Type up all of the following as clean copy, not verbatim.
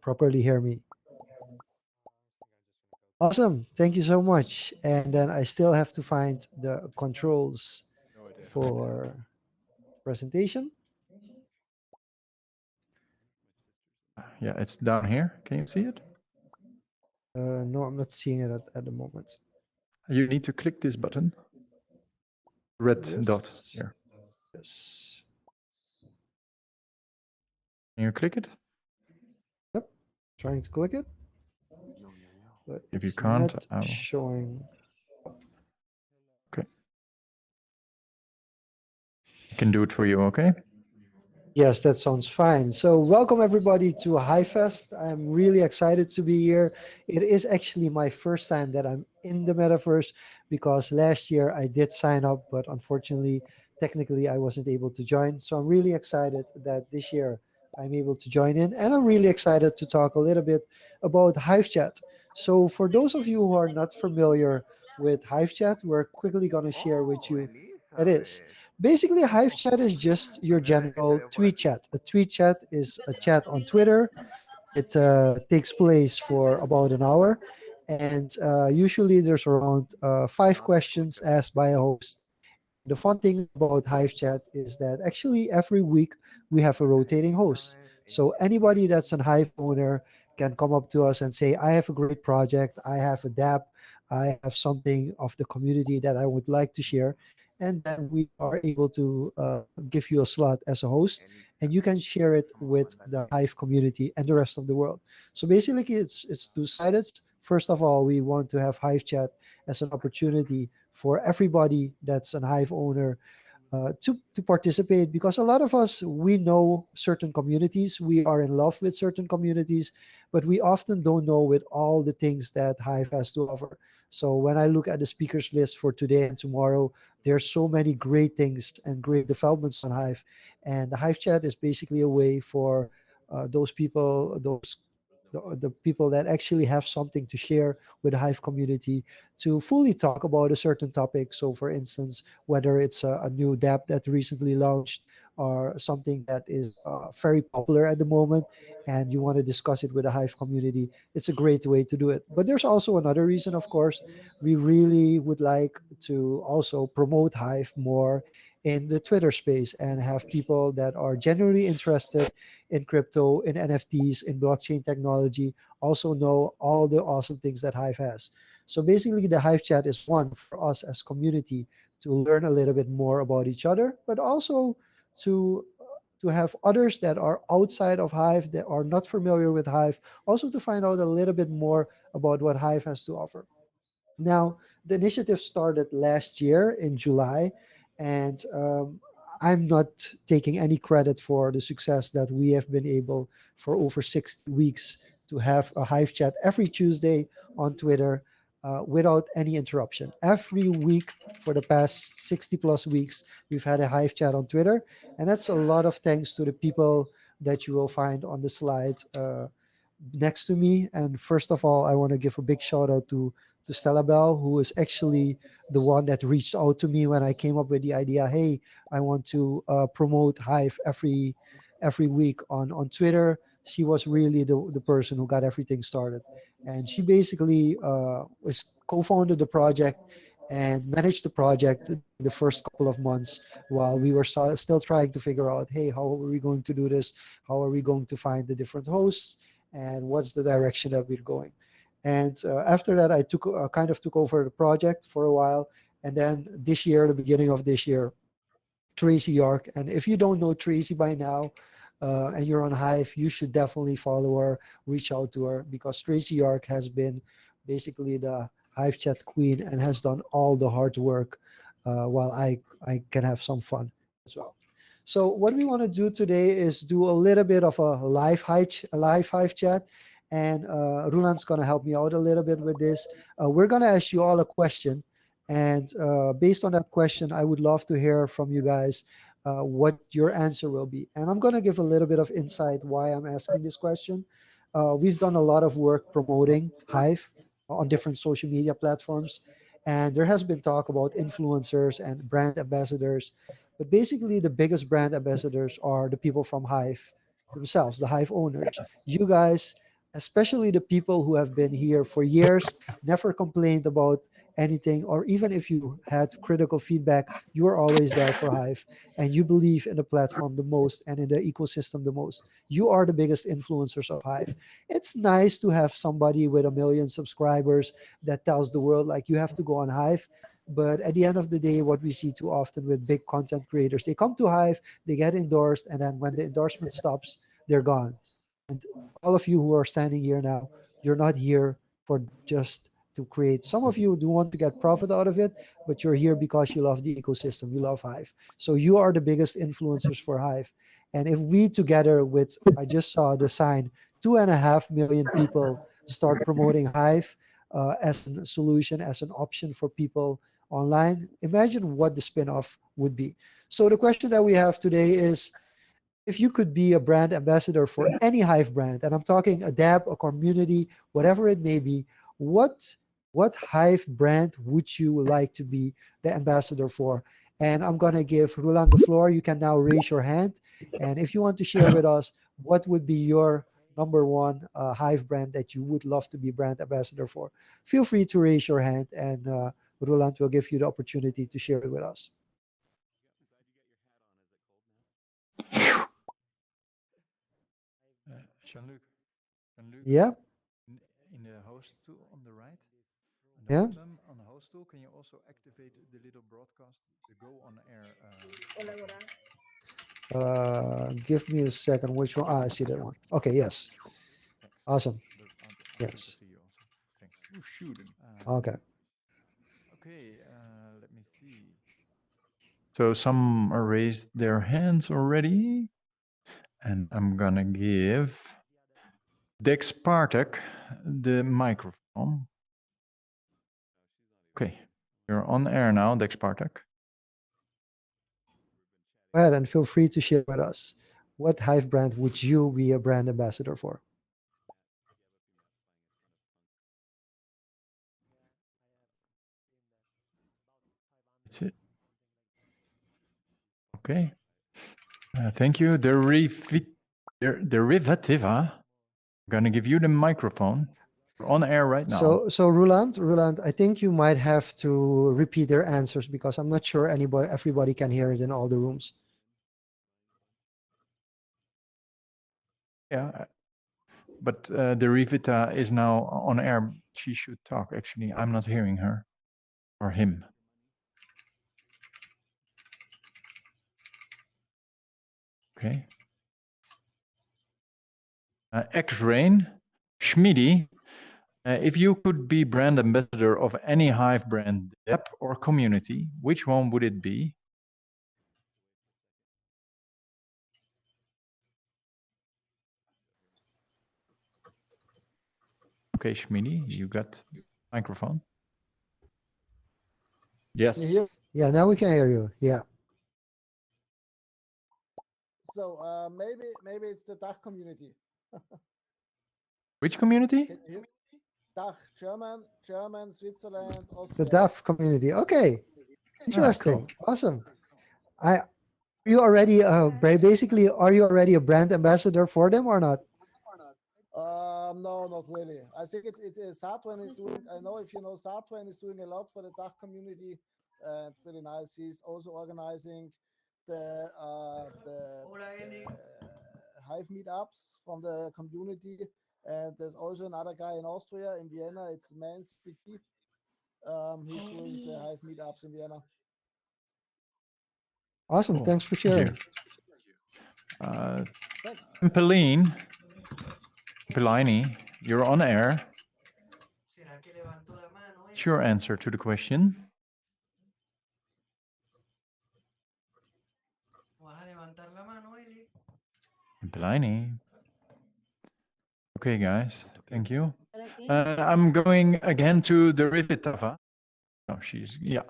properly hear me. Awesome. Thank you so much. And then I still have to find the controls for presentation. Yeah, it's down here. Can you see it? No, I'm not seeing it at the moment. You need to click this button. Red dot Yes. here. Yes. Can you click it? Yep. Trying to click it, but If you it's can't, not I will. showing. Okay. I can do it for you, okay? Yes, that sounds fine. So welcome everybody to HiveFest. I'm really excited to be here. It is actually my first time that I'm in the metaverse because last year I did sign up, but unfortunately, technically I wasn't able to join. So I'm really excited that this year I'm able to join in, and I'm really excited to talk a little bit about HiveChat. So for those of you who are not familiar with HiveChat, we're quickly going to share with you what it is. Basically, Hive chat is just your general tweet chat. A tweet chat is a chat on Twitter. It takes place for about an hour. And usually there's around 5 questions asked by a host. The fun thing about Hive chat is that actually every week we have a rotating host. So anybody that's an Hive owner can come up to us and say, I have a great project, I have a dApp, I have something of the community that I would like to share. And then we are able to give you a slot as a host, and you can share it with the Hive community and the rest of the world. So basically, it's two-sided. First of all, we want to have Hive chat as an opportunity for everybody that's an Hive owner to participate, because a lot of us, we know certain communities, we are in love with certain communities, but we often don't know with all the things that Hive has to offer. So when I look at the speakers list for today and tomorrow, there's so many great things and great developments on Hive, and the Hive chat is basically a way for those people, the people that actually have something to share with the Hive community to fully talk about a certain topic. So, for instance, whether it's a new dApp that recently launched or something that is very popular at the moment, and you want to discuss it with the Hive community, it's a great way to do it. But there's also another reason, of course. We really would like to also promote Hive more in the Twitter space and have people that are genuinely interested in crypto, in NFTs, in blockchain technology, also know all the awesome things that Hive has. So basically, the Hive chat is one for us as community to learn a little bit more about each other, but also to to have others that are outside of Hive that are not familiar with Hive, also to find out a little bit more about what Hive has to offer. Now, the initiative started last year in July, and I'm not taking any credit for the success that we have been able for over 60 weeks to have a Hive chat every Tuesday on Twitter without any interruption. Every week for the past 60 plus weeks, we've had a Hive chat on Twitter, and that's a lot of thanks to the people that you will find on the slide next to me. And first of all, I want to give a big shout out to Stella Bell, who is actually the one that reached out to me when I came up with the idea. Hey, I want to promote Hive every week on Twitter. She was really the person who got everything started, and she basically was co-founded the project and managed the project during the first couple of months while we were still trying to figure out, hey, how are we going to do this? How are we going to find the different hosts? And what's the direction that we're going? And after that, I kind of took over the project for a while. And then this year, the beginning of this year, Tracy York. And if you don't know Tracy by now, and you're on Hive, you should definitely follow her, reach out to her, because Tracy York has been basically the Hive chat queen and has done all the hard work while I can have some fun as well. So what we want to do today is do a little bit of a live Hive chat, and Rulan's going to help me out a little bit with this. We're going to ask you all a question, and based on that question, I would love to hear from you guys what your answer will be. And I'm going to give a little bit of insight why I'm asking this question. We've done a lot of work promoting Hive on different social media platforms, and there has been talk about influencers and brand ambassadors. But basically, the biggest brand ambassadors are the people from Hive themselves, the Hive owners. You guys especially the people who have been here for years, never complained about anything, or even if you had critical feedback, you are always there for Hive, and you believe in the platform the most and in the ecosystem the most. You are the biggest influencers of Hive. It's nice to have somebody with 1 million subscribers that tells the world like you have to go on Hive. But at the end of the day, what we see too often with big content creators, they come to Hive, they get endorsed, and then when the endorsement stops, they're gone. And all of you who are standing here now, you're not here for just to create. Some of you do want to get profit out of it, but you're here because you love the ecosystem, you love Hive. So you are the biggest influencers for Hive. And if we together with, I just saw the sign, 2.5 million people start promoting Hive as a solution, as an option for people online, imagine what the spin-off would be. So the question that we have today is, if you could be a brand ambassador for any Hive brand, and I'm talking a dApp, a community, whatever it may be, what what Hive brand would you like to be the ambassador for? And I'm gonna give Roland the floor. You can now raise your hand, and if you want to share with us what would be your number one Hive brand that you would love to be brand ambassador for, feel free to raise your hand, and Roland will give you the opportunity to share it with us. Jean-Luc, Yeah, in the host tool on the right, on the yeah. bottom on the host tool, can you also activate the little broadcast, the go on air? Give me a second. Which one? Ah, I see that one. Okay, yes. Thanks. Awesome. I'll send Yes. it to you also. Thanks. Oh, shoot. Okay. Okay, let me see. So some raised their hands already, and I'm gonna give Dex Partek the microphone. Okay, you're on air now, Dex Partek. Go ahead and feel free to share with us. What Hive brand would you be a brand ambassador for? That's it. Okay. Thank you. Derivativa. I'm gonna give you the microphone. You're on air right now. So Roland, I think you might have to repeat their answers because I'm not sure everybody can hear it in all the rooms. Yeah, but Derivita is now on air. She should talk. Actually, I'm not hearing her or him. Okay. X-Rain, Schmidi, if you could be brand ambassador of any Hive brand, app or community, which one would it be? Okay, Schmidi, you got microphone. Yes. Yeah, now we can hear you. Yeah. So maybe it's the DACH community. Which community? Can you hear me? DACH, German, Switzerland, The Austria. DAF community. Okay. Interesting. Cool. Awesome. Are you already basically are you already a brand ambassador for them or not? No, not really. I think it's Satwan is doing. I know if you know Satwan is doing a lot for the DACH community. It's really nice. He's also organizing the Hive meetups from the community. And there's also another guy in Austria, in Vienna. It's Mans PT. He's doing the Hive meetups in Vienna. Awesome. Cool. Thanks for Thank sharing. Thanks. Pelini, you're on air. What's your answer to the question? Pelini. Okay, guys. Thank you. I'm going again to Derivativa. Oh, she's, yeah.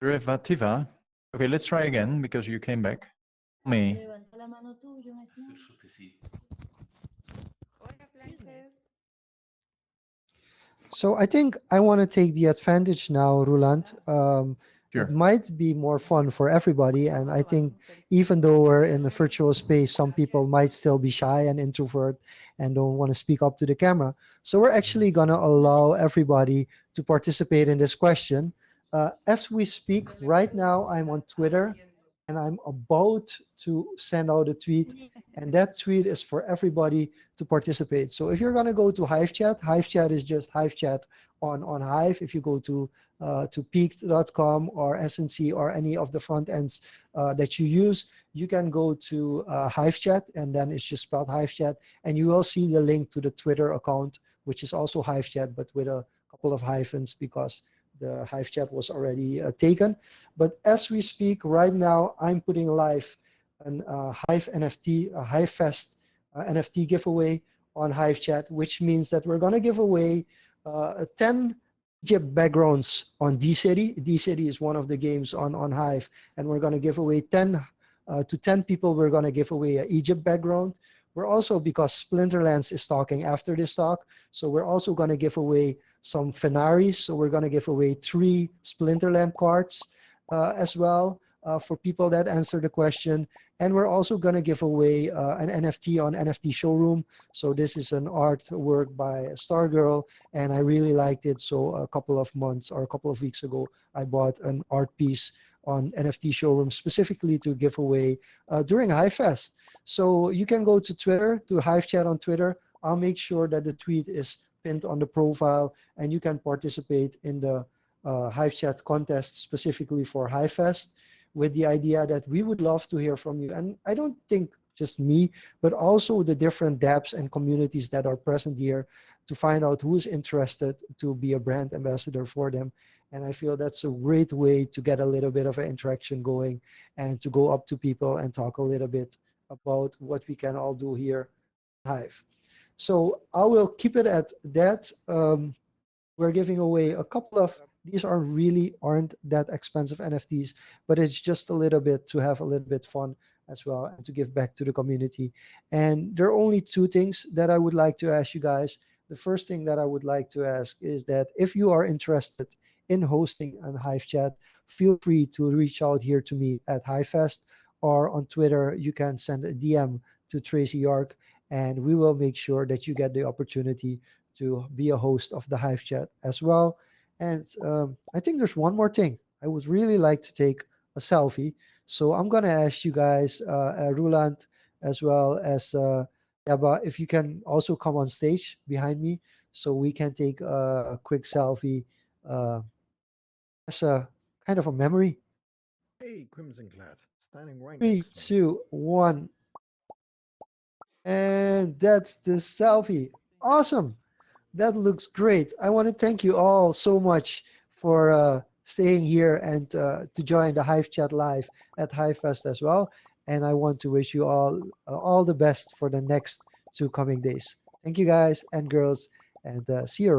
Derivativa. Okay, let's try again because you came back. Me. So I think I want to take the advantage now, Roland, Sure. it might be more fun for everybody. And I think even though we're in a virtual space, some people might still be shy and introvert and don't want to speak up to the camera. So we're actually going to allow everybody to participate in this question. As we speak right now, I'm on Twitter and I'm about to send out a tweet. And that tweet is for everybody to participate. So if you're going to go to HiveChat, HiveChat is just HiveChat on Hive. If you go to peaked.com or SNC or any of the front ends that you use, you can go to HiveChat, and then it's just spelled HiveChat, and you will see the link to the Twitter account, which is also HiveChat, but with a couple of hyphens because the HiveChat was already taken. But as we speak right now, I'm putting live an Hive NFT, a HiveFest NFT giveaway on HiveChat, which means that we're going to give away 10 Egypt backgrounds on D-City. D-City is one of the games on Hive, and we're going to give away 10 to 10 people. We're going to give away an Egypt background. We're also, because Splinterlands is talking after this talk, so we're also going to give away some Fenaris. So we're going to give away 3 Splinterland cards as well for people that answer the question. And we're also going to give away an NFT on NFT Showroom. So this is an artwork by Stargirl, and I really liked it. So a couple of months or a couple of weeks ago, I bought an art piece on NFT Showroom specifically to give away during HiveFest. So you can go to Twitter, to HiveChat on Twitter. I'll make sure that the tweet is pinned on the profile, and you can participate in the HiveChat contest specifically for HiveFest, with the idea that we would love to hear from you. And I don't think just me, but also the different dApps and communities that are present here, to find out who's interested to be a brand ambassador for them. And I feel that's a great way to get a little bit of an interaction going and to go up to people and talk a little bit about what we can all do here at Hive. So I will keep it at that. We're giving away a couple of, these aren't that expensive NFTs, but it's just a little bit to have a little bit fun as well and to give back to the community. And there are only 2 things that I would like to ask you guys. The first thing that I would like to ask is that if you are interested in hosting an Hive chat, feel free to reach out here to me at HiveFest, or on Twitter, you can send a DM to Tracy York, and we will make sure that you get the opportunity to be a host of the Hive chat as well. And I think there's one more thing. I would really like to take a selfie. So I'm going to ask you guys, Ruland, as well as Yaba, if you can also come on stage behind me so we can take a quick selfie uh, as a kind of a memory. Hey, Crimson Clad, standing right 3, next to me. 2, 1. And that's the selfie. Awesome. That looks great. I want to thank you all so much for staying here and to join the Hive Chat Live at HiveFest as well. And I want to wish you all the best for the next 2 coming days. Thank you guys and girls, and see you.